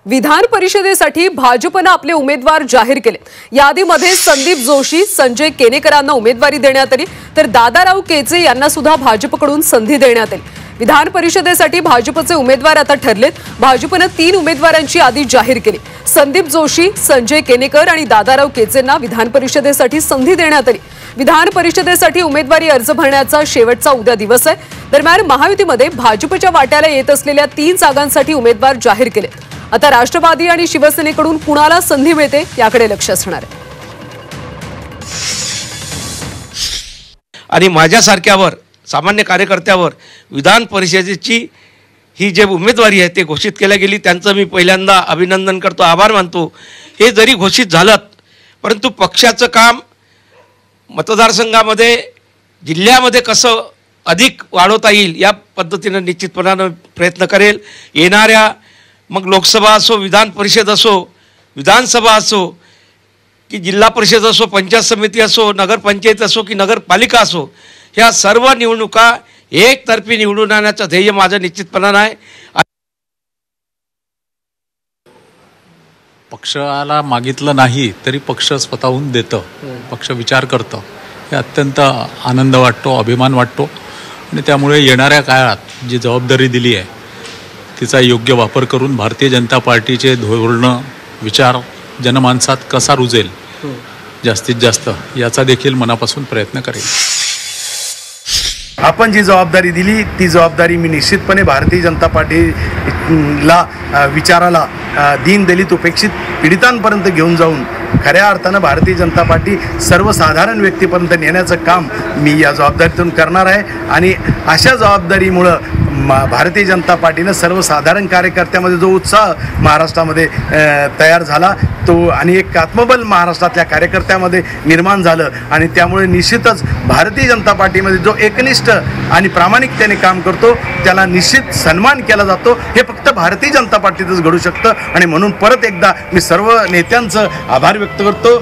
विधान परिषदेसाठी भाजपने आपले उमेदवार जाहीर केले। यादीमध्ये संदीप जोशी, संजय केनेकरांना उमेदवारी देण्यात आली, तर दादाराव केचे यांना सुद्धा भाजपकडून संधी देण्यात आली। विधान परिषदेसाठी भाजपचे उमेदवार आता ठरलेत। भाजपने 3 उमेदवारांची यादी जाहीर केली। संदीप जोशी, संजय केनेकर आणि दादाराव केचेंना विधान परिषदेसाठी संधी देण्यात आली। विधान परिषदेसाठी उमेदवारी अर्ज भरण्याचा शेवटचा उद्या दिवस आहे। दरम्यान महायुतीमध्ये भाजपच्या वाट्याला येत असलेल्या 3 जागांसाठी उमेदवार जाहीर केले। आता राष्ट्रवादी आणि शिवसेनेकडून कुणाला संधी मिळते याकडे लक्ष असणार आहे। आणि माझ्यासारख्यावर सामान्य कार्यकर्त्यावर विधान परिषदेची ही जे उमेदवारी आहे ते घोषित केल्या गेली, त्यांचं मी पहिल्यांदा अभिनंदन करतो, आभार मानतो। हे जरी घोषित झालं परंतु पक्षाचं काम मतदारसंघामध्ये जिल्ह्यामध्ये कसं अधिक वाढवता येईल या पद्धतीने निश्चितपणाने प्रयत्न करेल। येणाऱ्या मग लोकसभा असो, विधान परिषद असो, विधानसभा असो की जिल्हा परिषद असो, पंचायत समिती असो, नगरपंचायत असो की नगरपालिका असो, ह्या सर्व निवडणुका एकतर्फी निवडून आणण्याचं ध्येय माझं निश्चितपणाने आहे। पक्षाला मागितलं नाही तरी पक्ष स्वतःहून देतं, पक्ष विचार करतं, हे अत्यंत आनंद वाटतो, अभिमान वाटतो। आणि त्यामुळे येणाऱ्या काळात जी जबाबदारी दिली आहे तिचा योग्य वापर करून भारतीय जनता पार्टीचे धोरणं, विचार जनमानसात कसा रुजेल जास्तीत जास्त याचा देखील मनापासून प्रयत्न करेल। आपण जी जबाबदारी दिली ती जबाबदारी मी निश्चितपणे भारतीय जनता पार्टीला विचाराला दीनदलित उपेक्षित पीडितांपर्यंत घेऊन जाऊन खऱ्या अर्थानं भारतीय जनता पार्टी सर्वसाधारण व्यक्तीपर्यंत नेण्याचं काम मी या जबाबदारीतून करणार आहे। आणि अशा जबाबदारीमुळं भारतीय जनता पार्टीनं सर्वसाधारण कार्यकर्त्यामध्ये जो उत्साह महाराष्ट्रामध्ये तयार झाला तो आणि एक आत्मबल महाराष्ट्रातल्या कार्यकर्त्यामध्ये निर्माण झालं आणि त्यामुळे निश्चितच भारतीय जनता पार्टीमध्ये जो एकनिष्ठ आणि प्रामाणिकतेने काम करतो त्याला निश्चित सन्मान केला जातो। हे फक्त भारतीय जनता पार्टीतच घडू शकतं आणि म्हणून परत एकदा मी सर्व नेत्यांचं आभार व्यक्त करतो।